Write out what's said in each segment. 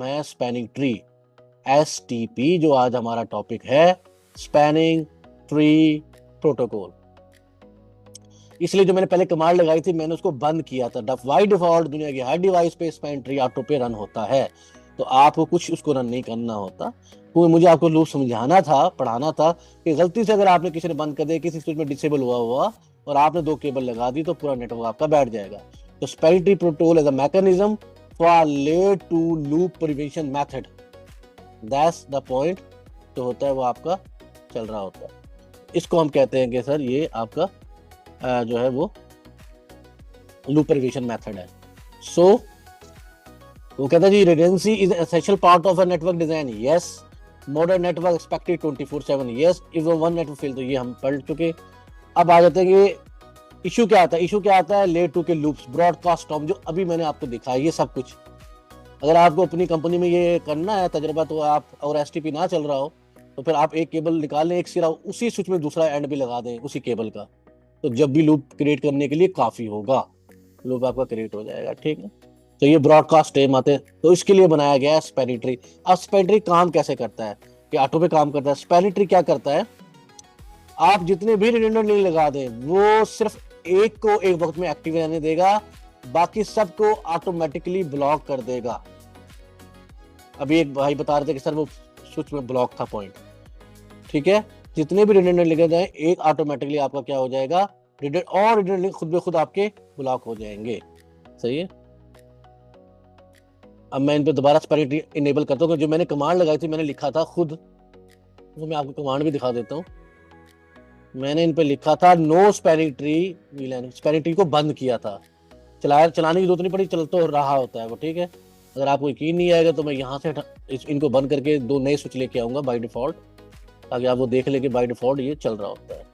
नाम है spanning tree, STP, जो आज हमारा टॉपिक है, स्पैनिंग ट्री प्रोटोकॉल। इसलिए जो मैंने पहले कमांड लगाई थी मैंने उसको बंद किया था। बाय डिफॉल्ट दुनिया की हर डिवाइस पे स्पैनिंग ट्री ऑटो पे रन होता है, तो आपको कुछ उसको रन नहीं करना होता। तो मुझे आपको लूप समझाना था, पढ़ाना था कि गलती से अगर आपने किसी ने बंद कर दिया, किसी स्विच में डिसेबल हुआ और आपने 2 केबल लगा दी तो पूरा नेटवर्क आपका बैठ जाएगा। तो spanning tree protocol as a mechanism for layer two loop prevention method, that's the point जो होता है वो आपका चल रहा होता है। इसको हम कहते हैं कि सर ये आपका जो है वो लूप प्रिवेंशन मेथड है। सो वो कहता है जी redundancy is essential part of a network design. Yes, modern network expected 24/7। Yes, if one network fail, तो ये हम पढ़ चुके। अब आ जाते हैं कि इशू क्या आता है। इशू क्या आता है, लेयर 2 के लूप्स, ब्रॉडकास्ट टॉम, जो अभी मैंने आपको दिखाया ये सब कुछ। अगर आपको अपनी कंपनी में ये करना है तजर्बा, तो आप और STP ना चल रहा हो तो फिर आप एक केबल निकाल लें, एक सिरा उसी स्विच में दूसरा एंड भी लगा दें उसी केबल का, तो जब भी लूप क्रिएट करने के लिए काफी होगा, लूप आपका क्रिएट हो जाएगा। ठीक है, तो ये ब्रॉडकास्ट टाइम आते हैं, तो इसके लिए बनाया गया है स्पैनिंग ट्री। अब स्पैनिंग ट्री काम कैसे करता है कि ऑटो पे काम करता है। स्पैनिंग ट्री क्या करता है, आप जितने भी रिडंडेंट लिंक लगा दें वो सिर्फ एक को एक वक्त में एक्टिव रहने देगा, बाकी सबको ऑटोमेटिकली ब्लॉक कर देगा। अभी एक भाई बता रहे थे कि सर वो स्विच में ब्लॉक था पॉइंट। ठीक है, जितने भी रिडंडेंट लिखे जाए एक ऑटोमेटिकली आपका क्या हो जाएगा, रिडंडेंट लिंक खुद ब खुद आपके ब्लॉक हो जाएंगे। सही है। अब मैं इन पे दोबारा स्पैनिंग ट्री इनेबल करता हूँ, जो मैंने कमांड लगाई थी मैंने लिखा था खुद, तो मैं आपको कमांड भी दिखा देता हूँ। मैंने इन पे लिखा था no spanning tree VLAN, spanning tree को बंद किया था। चलाने की जरूरत नहीं पड़ी, चल तो रहा होता है वो। ठीक है, अगर आपको यकीन नहीं आएगा तो मैं यहाँ से इनको बंद करके 2 नए स्विच लेके आऊंगा बाय डिफॉल्ट, ताकि आप वो देख ले कि बाय डिफॉल्ट ये चल रहा होता है।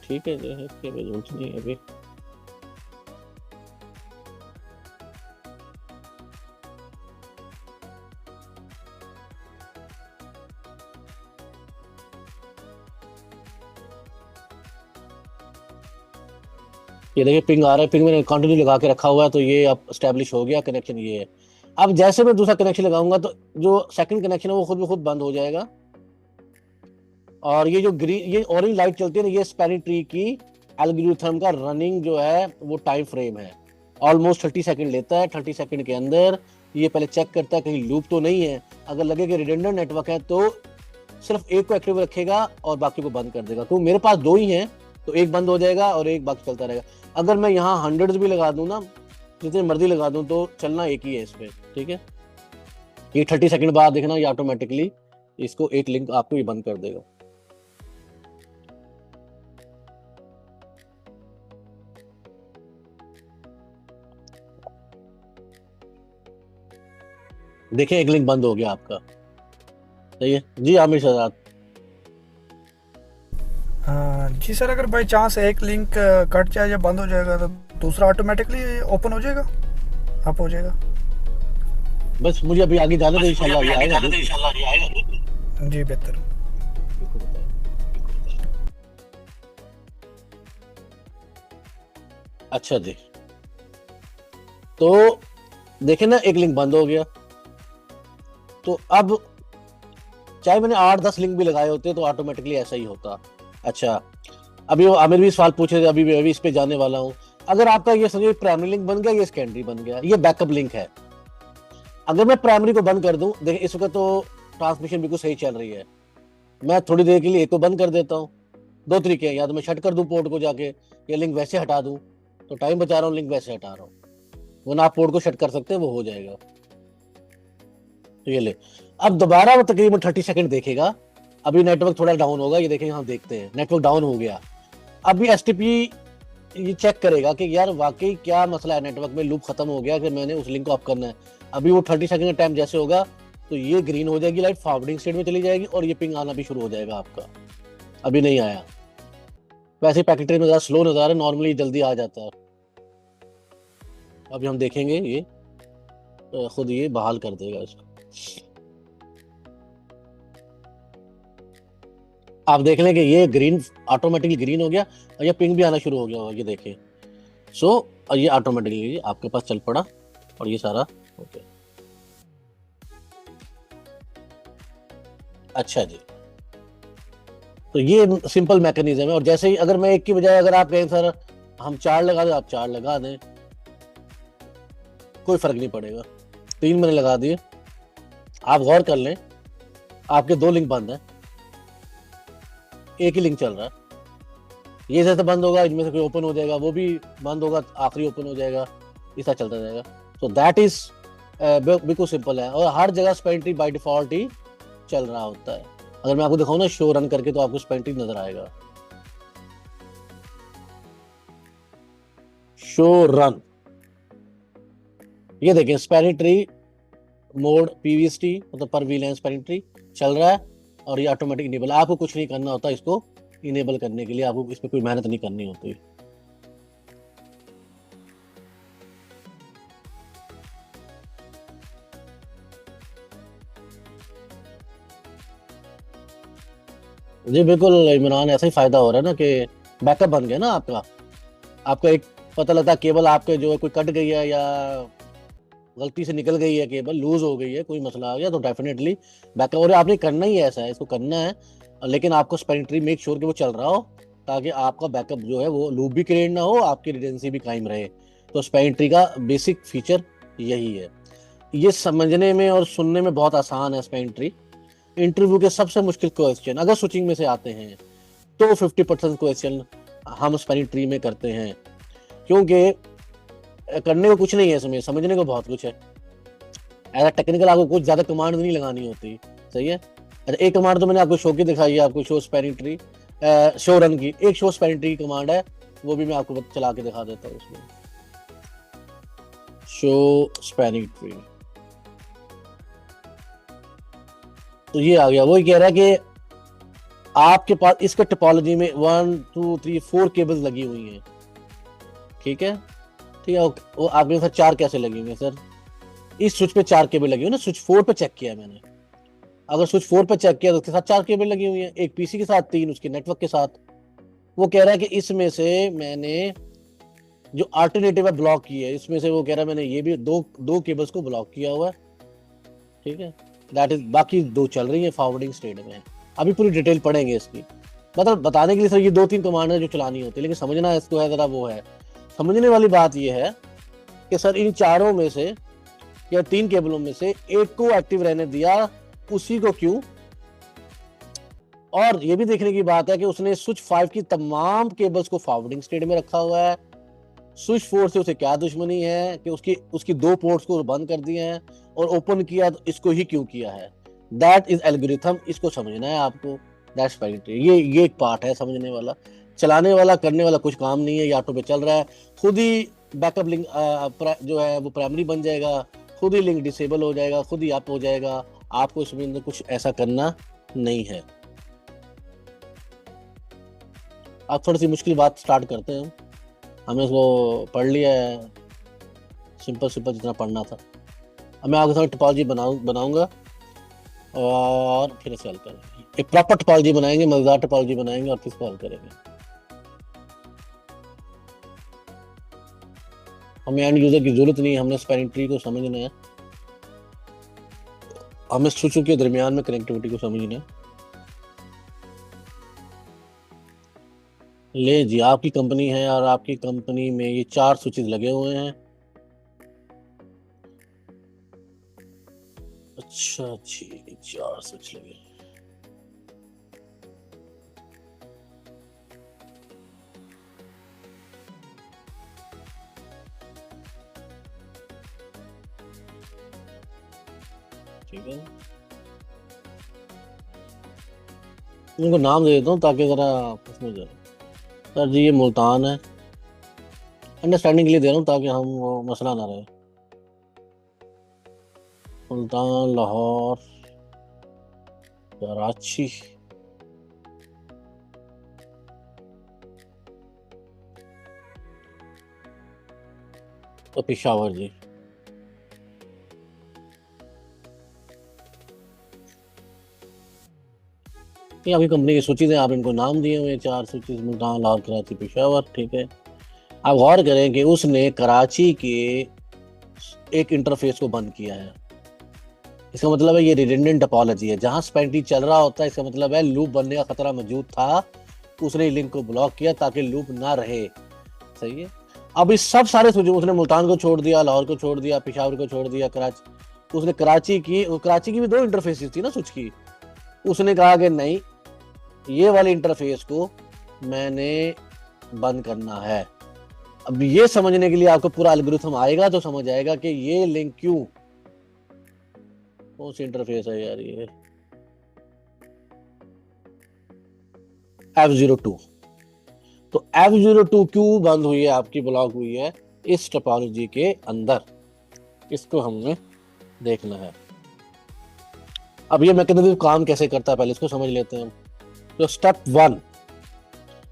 ठीक है, जो है इसके जरूरत नहीं है अभी। ये देखिए पिंग आ रहा है, पिंग मैंने कंटिन्यू लगा के रखा हुआ है, तो ये अब स्टैब्लिश हो गया कनेक्शन ये है। अब जैसे मैं दूसरा कनेक्शन लगाऊंगा तो जो सेकंड कनेक्शन है वो खुद ब खुद बंद हो जाएगा। और ये जो ग्रीन, ये ऑरेंज लाइट चलती है ना, ये स्पैनिंग ट्री की एल्गोरिथम का रनिंग जो है वो टाइम फ्रेम है। ऑलमोस्ट 30 सेकंड लेता है। 30 सेकंड के अंदर ये पहले चेक करता है कहीं लूप तो नहीं है। अगर लगे कि रिडंडेंट नेटवर्क है तो सिर्फ एक को एक्टिव रखेगा और बाकी को बंद कर देगा। तो मेरे पास 2 ही हैं, तो एक बंद हो जाएगा और एक बाकी चलता रहेगा। अगर मैं यहाँ 100 भी लगा दूं ना, जितने मर्जी लगा दूं, तो चलना एक ही है इस पे। ठीक है, ये 30 सेकंड बाद देखना ये ऑटोमेटिकली इसको एक लिंक आपको ये बंद कर देगा। देखिए एक लिंक बंद हो गया आपका। सही है जी आमिर शहजाद। जी सर, अगर बाई चांस एक लिंक कट जाए या बंद हो जाएगा तो दूसरा ऑटोमेटिकली ओपन हो जाएगा, अप हो जाएगा। बस मुझे अभी आगे जाने दो, इंशाल्लाह ये आएगा। जी बेहतर। देखो बताओ। अच्छा जी, तो देखे ना एक लिंक बंद हो गया। तो अब चाहे मैंने 8-10 लिंक भी लगाए होते तो ऑटोमेटिकली ऐसा ही होता। अच्छा, अभी वो आमिर भी सवाल पूछे थे, अभी मैं भी इस पे जाने वाला हूँ। अगर आपका ये समझिए प्राइमरी लिंक बन गया, ये सेकेंडरी बन गया, ये बैकअप लिंक है। अगर मैं प्राइमरी को बंद कर दूं, देखिए इस वक्त तो ट्रांसमिशन बिल्कुल सही चल रही है, मैं थोड़ी देर के लिए एक को बंद कर देता हूँ। 2 तरीके हैं, या तो मैं शट कर दूं पोर्ट को जाके, या लिंक वैसे हटा दूं, तो टाइम बचा रहा हूँ, लिंक वैसे हटा रहा हूँ। वरना आप पोर्ट को शट कर सकते हैं, वो हो जाएगा। तो ये ले, अब दोबारा वो तकरीबन 30 सेकंड देखेगा। अभी नेटवर्क थोड़ा डाउन होगा, ये देखें हम देखते हैं नेटवर्क डाउन हो गया। अभी STP ये चेक करेगा कि यार वाकई क्या मसला है, नेटवर्क में लूप खत्म हो गया कि मैंने उस लिंक को अप करना है। अभी वो 30 सेकंड का टाइम जैसे होगा तो ये ग्रीन हो जाएगी लाइट, फॉरवर्डिंग स्टेट में चली जाएगी और ये पिंग आना भी शुरू हो जाएगा आपका। अभी नहीं आया, वैसे पैकेट ट्रेन में ज़्यादा स्लो नजर है, नॉर्मली जल्दी आ जाता है। अभी हम देखेंगे ये खुद ये बहाल कर देगा इसको। आप देख लें कि ये ग्रीन ऑटोमेटिकली ग्रीन हो गया और ये पिंक भी आना शुरू हो गया होगा, ये देखिए। सो और ये ऑटोमेटिकली आपके पास चल पड़ा और ये सारा हो गया। अच्छा जी, तो ये सिंपल मैकेनिज्म है। और जैसे ही अगर मैं एक की बजाय अगर आप कहें सर हम 4 लगा दें, आप 4 लगा दें, कोई फर्क नहीं पड़ेगा। 3 मैंने लगा दिए। आप गौर कर लें, आपके 2 लिंक बंद हैं, एक ही लिंक चल रहा है। ये जैसे बंद होगा, इनमें से कोई ओपन हो जाएगा, वो भी बंद होगा, आखिरी ओपन हो जाएगा, ऐसा चलता जाएगा। तो दैट इज बिल्कुल सिंपल है। और हर जगह स्पेंट्री बाय डिफॉल्ट ही चल रहा होता है। अगर मैं आपको दिखाऊं ना शो रन करके, तो आपको स्पेंट्री नजर आएगा। शो रन, ये देखें स्पेनिंग ट्री मोड पीवीएसटी मतलब पर वीलेंस स्पेनिंग ट्री चल रहा है और ये ऑटोमेटिक इनेबल। आपको कुछ नहीं करना होता इसको इनेबल करने के लिए, आपको इस पर कोई मेहनत नहीं करनी होती। जी बिल्कुल इमरान, ऐसा ही फायदा हो रहा है ना कि बैकअप बन गया ना आपका। आपका एक पता लगता है केबल आपके जो है कोई कट गई है या गलती से निकल गई है, केबल लूज हो गई है, कोई मसला आ गया, तो डेफिनेटली बैकअप। और आपने करना ही ऐसा है, इसको करना है, लेकिन आपको स्पेनिट्री मेक श्योर कि वो चल रहा हो, ताकि आपका बैकअप जो है वो लूप भी क्रिएट ना हो, आपकी रिडेंसी भी कायम रहे। तो स्पेनिट्री का बेसिक फीचर यही है। ये समझने में और सुनने में बहुत आसान है स्पेनिट्री। इंटरव्यू के सबसे मुश्किल क्वेश्चन अगर स्विचिंग में से आते हैं, तो 50% क्वेश्चन हम स्पेनिट्री में करते हैं, क्योंकि करने को कुछ नहीं है इसमें, समझने को बहुत कुछ है। एज टेक्निकल आपको कुछ ज्यादा कमांड नहीं लगानी होती। सही है। अच्छा, एक कमांड तो मैंने आपको शो की दिखाई है, आपको show spanning tree, show run की एक शो स्पेनिंग ट्री की कमांड है, वो भी मैं आपको चला के दिखा देता हूँ। उसमें शो स्पेनिंग ट्री, तो ये आ गया। वही कह रहा है कि आपके पास इसके टोपोलॉजी में 1 2 3 4 केबल्स लगी हुई हैं। ठीक है, ठीक है। वो आपके साथ 4 कैसे लगी हुई है सर? इस स्विच पे 4 केबल लगी हुई है ना, स्विच 4 पे चेक किया मैंने। अगर स्विच 4 पे चेक किया तो उसके साथ 4 केबल लगी हुई है, एक पीसी के साथ, 3 उसके नेटवर्क के साथ। वो कह रहा है कि इसमें से मैंने जो अल्टरनेटिव है ब्लॉक की है, इसमें से वो कह रहा है मैंने ये भी दो केबल्स को ब्लॉक किया हुआ है। ठीक है, दैट इज, बाकी 2 चल रही है फॉरवर्डिंग स्टेट में। अभी पूरी डिटेल पढ़ेंगे इसकी। मतलब बताने के लिए सर ये 2-3 कमांड है जो चलानी होती है, लेकिन समझना इसको है जरा, वो है समझने वाली बात। ये है कि सर इन चारों में से या 3 केबलों में से एक को एक्टिव रहने दिया, उसी को क्यों? और ये भी देखने की बात है कि उसने स्विच 5 की तमाम केबल्स को फॉरवर्डिंग स्टेट में रखा हुआ है। स्विच 4 से उसे क्या दुश्मनी है कि उसकी 2 पोर्ट्स को बंद कर दिए हैं और ओपन किया, तो इसको ही क्यों किया है? दैट इज एल्गोरिथम, इसको समझना है आपको। That's right. ये एक पार्ट है समझने वाला। चलाने वाला करने वाला कुछ काम नहीं है, ये ऑटो पे चल रहा है। खुद ही बैकअप लिंक जो है वो प्राइमरी बन जाएगा, खुद ही लिंक डिसेबल हो जाएगा, खुद ही अप हो जाएगा। आपको इसमें अंदर कुछ ऐसा करना नहीं है। आप थोड़ी सी मुश्किल बात स्टार्ट करते हैं। हमने उसको पढ़ लिया है, सिंपल सिंपल जितना पढ़ना था। अब मैं आपके साथ टोपोलॉजी बनाऊंगा और फिर इसे हल करेंगे। एक प्रॉपर टोपोलॉजी बनाएंगे, मजेदार टोपोलॉजी बनाएंगे और फिर इसको हल करेंगे। हमें एंड यूजर की जरूरत नहीं है, हमने स्पेनिंग ट्री को समझना है, हमें स्विचों के दरमियान में कनेक्टिविटी को समझना है। ले जी, आपकी कंपनी है और आपकी कंपनी में ये 4 स्विचेस लगे हुए हैं। अच्छा जी, 4 स्विच लगे। ठीक है, इनको नाम दे देता हूँ ताकि जरा समझ जाए। सर जी ये मुल्तान है, अंडरस्टैंडिंग के लिए दे रहा हूँ ताकि हम वो मसला ना रहे। मुल्तान, लाहौर, कराची, तो पेशावर जी। ये आपकी कंपनी की सूची है, आप इनको नाम दिए हुए 4 सूची, मुल्तान, लाहौर, कराची, पेशावर, ठीक है। आप गौर करें कि उसने कराची के एक इंटरफेस को बंद किया है। इसका मतलब है ये रिडंडेंट टोपोलॉजी है, जहां स्पेंटी चल रहा होता है इसका मतलब है लूप बनने का खतरा मौजूद था, उसने लिंक को ब्लॉक किया ताकि लूप ना रहे। सही है। अब इस सब सारे सूची, उसने मुल्तान को छोड़ दिया, लाहौर को छोड़ दिया, पेशावर को छोड़ दिया, कराची, उसने कराची की भी 2 इंटरफेस थी ना स्विच की। उसने कहा कि नहीं, ये वाले इंटरफेस को मैंने बंद करना है। अब ये समझने के लिए आपको पूरा एल्गोरिथम आएगा तो समझ आएगा कि ये लिंक क्यों, कौन सी इंटरफेस है यार ये, F02। तो F02 क्यों बंद हुई है, आपकी ब्लॉक हुई है इस टोपोलॉजी के अंदर, इसको हमने देखना है। अब ये मैकेनिज्म काम कैसे करता है पहले इसको समझ लेते हैं। तो स्टेप 1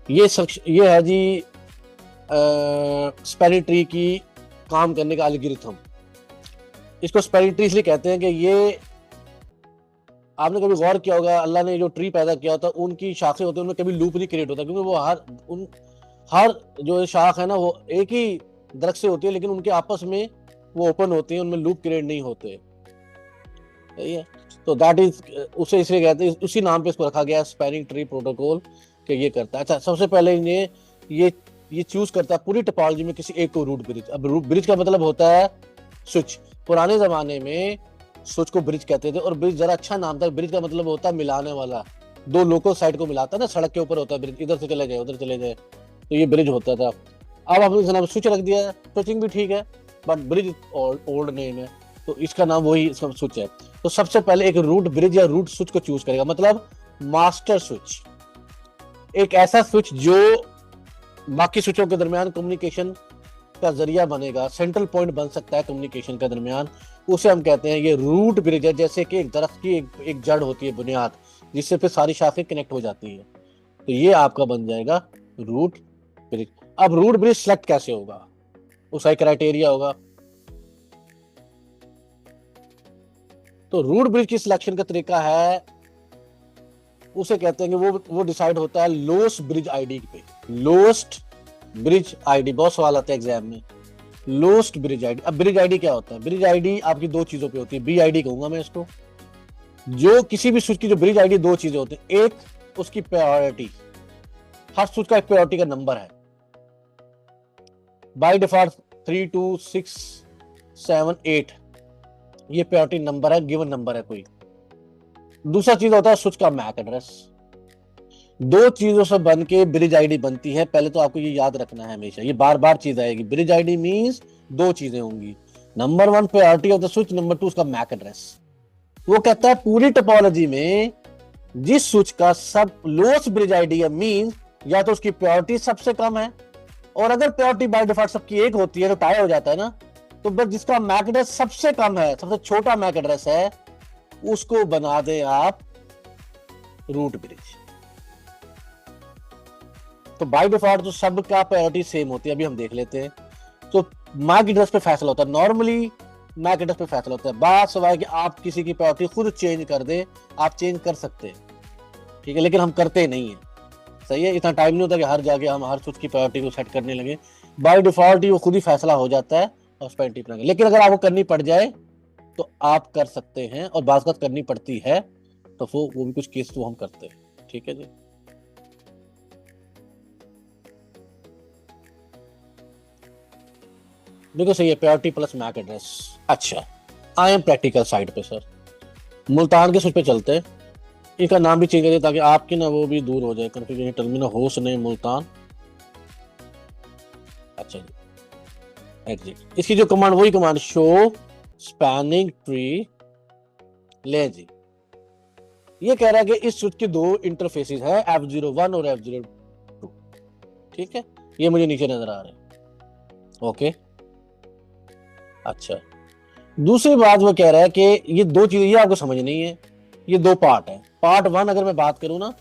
ये है जी स्पैनिंग ट्री की काम करने का एल्गोरिथम। इसको स्पैनिंग ट्री इसलिए कहते हैं कि ये, आपने कभी गौर किया होगा, अल्लाह ने जो ट्री पैदा किया होता है उनकी शाखें होती है, उनमें कभी लूप नहीं क्रिएट होता, क्योंकि वो हर जो शाख है ना वो एक ही दरख्त से होती है, लेकिन उनके आपस में वो ओपन होती है, उनमें लूप क्रिएट नहीं होते। सही है। तो दैट इज, उसे इसलिए कहते हैं, उसी नाम पे इसको रखा गया स्पैनिंग ट्री प्रोटोकॉल कि ये करता है। अच्छा, सबसे पहले ये चूज करता है पूरी टोपोलॉजी में किसी एक को रूट ब्रिज। अब रूट ब्रिज का मतलब होता है स्विच। पुराने जमाने में स्विच को ब्रिज कहते थे, और ब्रिज जरा अच्छा नाम था। ब्रिज का मतलब होता है मिलाने वाला, 2 लोकल साइड को मिलाता है ना, सड़क के ऊपर होता है ब्रिज, इधर से चले जाए उधर चले जाए, तो ये ब्रिज होता था। अब आपने इसका नाम स्विच रख दिया है, स्विचिंग भी ठीक है, बट ब्रिज ओल्ड नेम है, तो इसका नाम वही स्विच है। तो सबसे पहले एक रूट ब्रिज या रूट स्विच को चूज करेगा, मतलब मास्टर स्विच, एक ऐसा स्विच जो बाकी स्विचों के दरमियान कम्युनिकेशन का जरिया बनेगा, सेंट्रल पॉइंट बन सकता है कम्युनिकेशन के दरमियान, उसे हम कहते हैं ये रूट ब्रिज है। जैसे कि एक दरख्त की एक जड़ होती है, बुनियाद, जिससे फिर सारी शाखें कनेक्ट हो जाती है, तो ये आपका बन जाएगा रूट ब्रिज। अब रूट ब्रिज सेलेक्ट कैसे होगा, उसका क्राइटेरिया होगा। तो रूट ब्रिज की सिलेक्शन का तरीका है, उसे कहते हैं कि वो डिसाइड होता है लोएस्ट ब्रिज आईडी पे। लोएस्ट ब्रिज आईडी, बहुत सवाल आते हैं एग्जाम में, लोएस्ट ब्रिज आईडी। अब ब्रिज आईडी क्या होता है? ब्रिज आईडी आपकी 2 चीजों पे होती है, बी आईडी कहूंगा मैं इसको। जो किसी भी स्विच की जो ब्रिज आईडी 2 चीजें होती है, एक उसकी प्रायोरिटी, हर स्विच का एक प्रायोरिटी का नंबर है, बाय डिफॉल्ट 3 2 6 7 8, ये प्रायोरिटी नंबर है, गिवन नंबर है कोई। दूसरा चीज होता है स्विच का मैक एड्रेस। 2 चीजों से बन के ब्रिज आईडी बनती है। पहले तो आपको ये याद रखना है हमेशा, ये बार बार चीज आएगी। ब्रिज आईडी मींस 2 चीजें होंगी, number 1 priority of the switch, number 2 उसका मैक एड्रेस। वो कहता है पूरी टोपोलॉजी में जिस स्विच का सब लोएस्ट ब्रिज आईडी है, मींस या तो उसकी प्रायोरिटी सबसे कम है, और अगर प्रायोरिटी बाय डिफॉल्ट सबकी एक होती है तो टाई हो जाता है ना, तो बस जिसका मैक एड्रेस सबसे कम है, सबसे छोटा मैक एड्रेस है, उसको बना दे आप रूट ब्रिज। तो बाय डिफॉल्ट तो सबका प्रायोरिटी सेम होती है, अभी हम देख लेते हैं। तो मैक एड्रेस पे फैसला होता है, नॉर्मली मैक एड्रेस पे फैसला होता है, बात सवाल कि आप किसी की प्रायोरिटी खुद चेंज कर दे, आप चेंज कर सकते हैं, ठीक है, लेकिन हम करते नहीं है। सही है, इतना टाइम नहीं होता कि हर जाके हम हर स्विच की प्रायोरिटी को सेट करने लगे। बाय डिफॉल्ट ही वो खुद ही फैसला हो जाता है और स्पेंटी पर। लेकिन अगर आपको करनी पड़ जाए तो आप कर सकते हैं, और बात करनी पड़ती है तो वो भी कुछ केस तो हम करते हैं, ठीक है जी। देखो सही है, प्रायोरिटी प्लस मैक एड्रेस। अच्छा, आई एम प्रैक्टिकल साइड पे सर, मुल्तान के स्विच पे चलते हैं। इनका नाम भी चेंज करिए ताकि आपकी ना वो भी दूर हो जाए confusion, terminal host name Multan. अच्छा जी, एग्जिट। इसकी जो कमांड वही कमांड, शो स्पैनिंग ट्री ले जी। ये कह रहा है कि इस स्विच के 2 इंटरफेसेस है, F01 और F02, ठीक है, ये मुझे नीचे नजर आ रहे हैं। ओके, अच्छा, दूसरी बात वो कह रहा है कि ये 2 चीजें, ये आपको समझ नहीं है, ये 2 पार्ट है। पार्ट 1 अगर मैं बात करूं ना,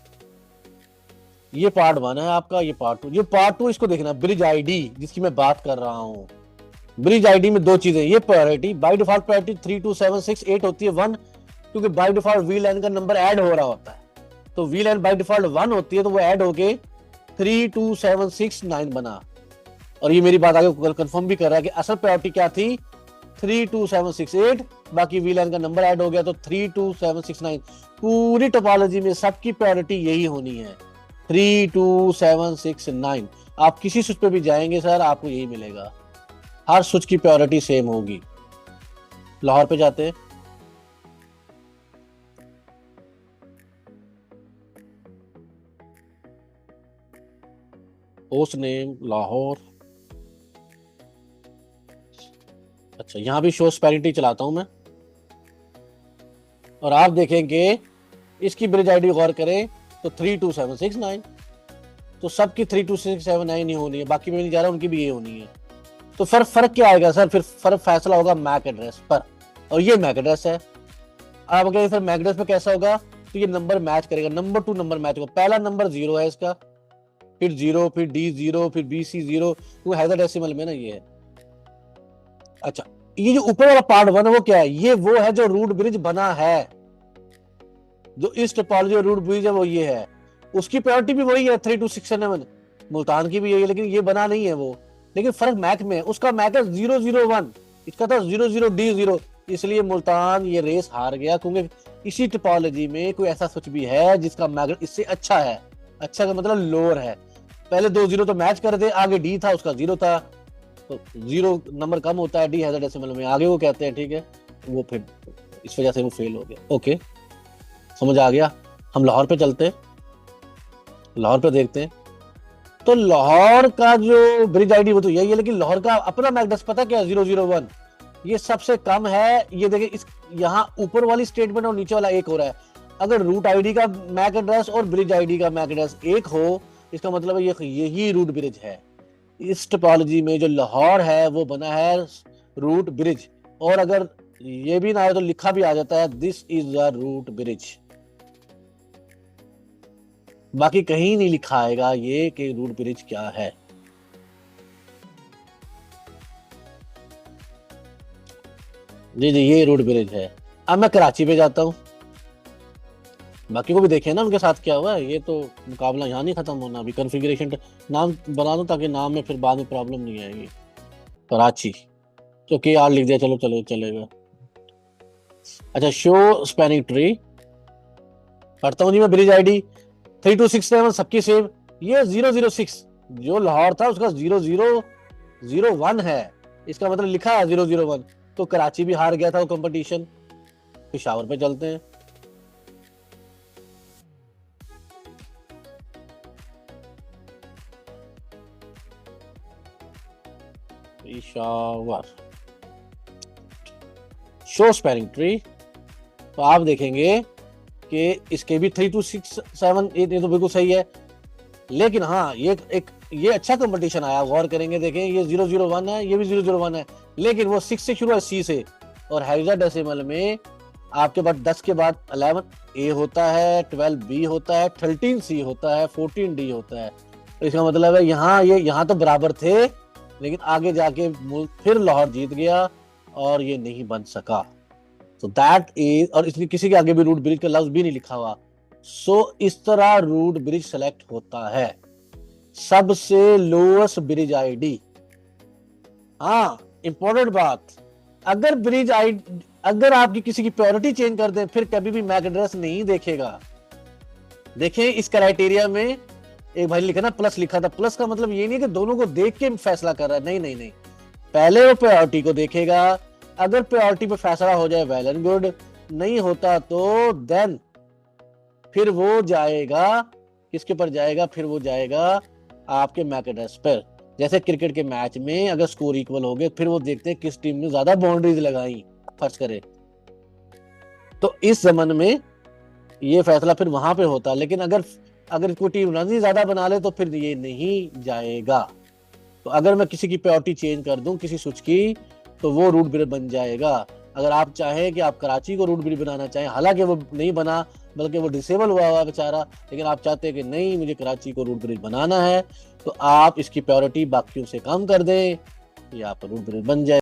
ये पार्ट 1 है आपका, ये पार्ट 2। ये पार्ट 2 इसको देखना, ब्रिज आईडी जिसकी मैं बात कर रहा हूं। ब्रिज आईडी में 2 चीजें, ये प्रायोरिटी, बाय डिफॉल्ट प्रायोरिटी 3 2 7 6 8 होती है 1, क्योंकि बाय डिफॉल्ट वी लाइन का नंबर ऐड हो रहा होता है। तो VLAN बाय डिफॉल्ट 1 होती है, तो वो ऐड होके 32769 बना। और ये मेरी बात आगे कंफर्म भी कर रहा है कि असल प्रायोरिटी क्या थी, 32768, बाकी VLAN का नंबर ऐड हो गया तो 32769। पूरी टोपोलॉजी में सबकी प्रायोरिटी यही होनी है, 32769। आप किसी स्विच पे भी जाएंगे सर, आपको यही मिलेगा, हर स्विच की प्रायोरिटी सेम होगी। लाहौर पे जाते हैं, होस्ट नेम लाहौर। अच्छा, यहां भी शो स्पैरिटी चलाता हूं मैं, और आप देखेंगे इसकी ब्रिज आईडी गौर करें तो 32769, तो सबकी 32679 ही होनी है, बाकी में नहीं जा रहा, उनकी भी ये होनी है। तो फर्क क्या आएगा सर, फिर फर्क फैसला होगा मैक एड्रेस पर, और ये मैक एड्रेस है। आप अगर सर मैक एड्रेस पे कैसा होगा, तो ये नंबर मैच करेगा, नंबर टू नंबर मैच होगा। पहला नंबर 0 है इसका, फिर 0, फिर D0, फिर BC 0, वो हेक्साडेसिमल में ना ये है। अच्छा, ये जो ऊपर वाला पार्ट 1 है वो क्या है, ये वो है जो रूट ब्रिज बना है, जो इस टोपोलॉजी रूट ब्रिज है वो ये है। उसकी प्रायोरिटी भी वही है 3267, मुल्तान की भी यही है, लेकिन ये बना नहीं है वो। लेकिन फर्क मैक में है, उसका मैक है 001, इसका था 00D0, इसलिए मुल्तान ये रेस हार गया, क्योंकि इसी टोपोलॉजी में कोई ऐसा स्विच भी है जिसका मैक इससे अच्छा है। अच्छा का मतलब लोअर है, पहले 2 0 तो मैच कर दे, आगे D था उसका 0 था, तो 0 नंबर कम होता है D हेक्साडेसिमल में, आगे वो कहते हैं ठीक है, वो फिर इस वजह से वो फेल हो गया। ओके, समझ आ गया। हम लाहौर पे चलते हैं, लाहौर पे देखते हैं। तो लाहौर का जो ब्रिज आईडी वो तो यही है, लेकिन लाहौर का अपना मैक एड्रेस पता क्या है, 001, ये सबसे कम है। ये देखिए, इस यहाँ ऊपर वाली स्टेटमेंट और नीचे वाला एक हो रहा है। अगर रूट आईडी का मैक एड्रेस और ब्रिज आईडी का मैक एड्रेस एक हो, इसका मतलब है यही रूट ब्रिज है। इस टोपोलॉजी में जो लाहौर है वो बना है रूट ब्रिज, और अगर ये भी ना आए तो लिखा भी आ जाता है this is a root bridge, बाकी कहीं नहीं लिखा आएगा ये कि रूट ब्रिज क्या है। जी जी, ये रूट ब्रिज है। अब मैं कराची पे जाता हूँ, बाकी को भी देखें ना उनके साथ क्या हुआ है। ये तो मुकाबला यहाँ नहीं खत्म होना, अभी कॉन्फ़िगरेशन नाम बना दो ताकि नाम में फिर बाद में प्रॉब्लम नहीं आएगी। कराची तो KR लिख दिया, चलो चलो चलेगा। अच्छा, शो स्पैनिंग ट्री पढ़ता हूँ जी मैं। ब्रिज आईडी 3267 सबकी सेम, ये 006 जो लाहौर था उसका 0001 है, इसका मतलब लिखा है 001, तो कराची भी हार गया था वो कंपटीशन। पेशावर पे चलते हैं, पेशावर शो स्पैनिंग ट्री। तो आप देखेंगे कि इसके भी 3267 ये तो बिल्कुल सही है, लेकिन हाँ ये अच्छा कंपटीशन आया, गौर करेंगे देखें, ये 001 है, ये भी 001 है, लेकिन वो 6 से शुरू है, C से, और हेक्साडेसिमल में आपके पास 10 के बाद 11A होता है, 12B होता है, 13C होता है, 14D होता है। तो इसका मतलब है यहाँ तो बराबर थे, लेकिन आगे जाके फिर लाहौर जीत गया और ये नहीं बन सका। तो दैट इज, और इसलिए किसी के आगे भी रूट ब्रिज का लफ्ज भी नहीं लिखा हुआ। सो इस तरह रूट ब्रिज सेलेक्ट होता है, सबसे लोएस्ट ब्रिज आईडी। हाँ, इंपॉर्टेंट बात, अगर ब्रिज आईडी, अगर आपकी किसी की प्रायोरिटी चेंज कर दें, फिर कभी भी मैक एड्रेस नहीं देखेगा। देखें इस क्राइटेरिया में एक भाई लिखा ना प्लस लिखा था, प्लस का मतलब ये नहीं कि दोनों को देख के फैसला कर रहा है, नहीं, पहले वो प्रायोरिटी को देखेगा। अगर प्रायोरिटी पे फैसला हो जाए वेल एंड गुड, नहीं होता तो देन फिर वो जाएगा किसके पर जाएगा, फिर वो जाएगा आपके मैक एड्रेस पर। जैसे क्रिकेट के मैच में अगर स्कोर इक्वल हो गए, फिर वो देखते हैं किस टीम ने ज्यादा बाउंड्रीज लगाई, फर्ज करे, तो इस जमाने में ये फैसला फिर वहां पे होता। लेकिन अगर कोई टीम रन ही ज्यादा बना ले तो फिर ये नहीं जाएगा। तो अगर मैं किसी की प्रायोरिटी चेंज कर दूं किसी स्विच की, तो वो रूट ब्रिज बन जाएगा। अगर आप चाहें कि आप कराची को रूट ब्रिज बनाना चाहें, हालांकि वो नहीं बना, बल्कि वो डिसेबल हुआ बेचारा, लेकिन आप चाहते हैं कि नहीं मुझे कराची को रूट ब्रिज बनाना है, तो आप इसकी प्रायोरिटी बाकियों से कम कर दें, ये आपका रूट ब्रिज बन जाए।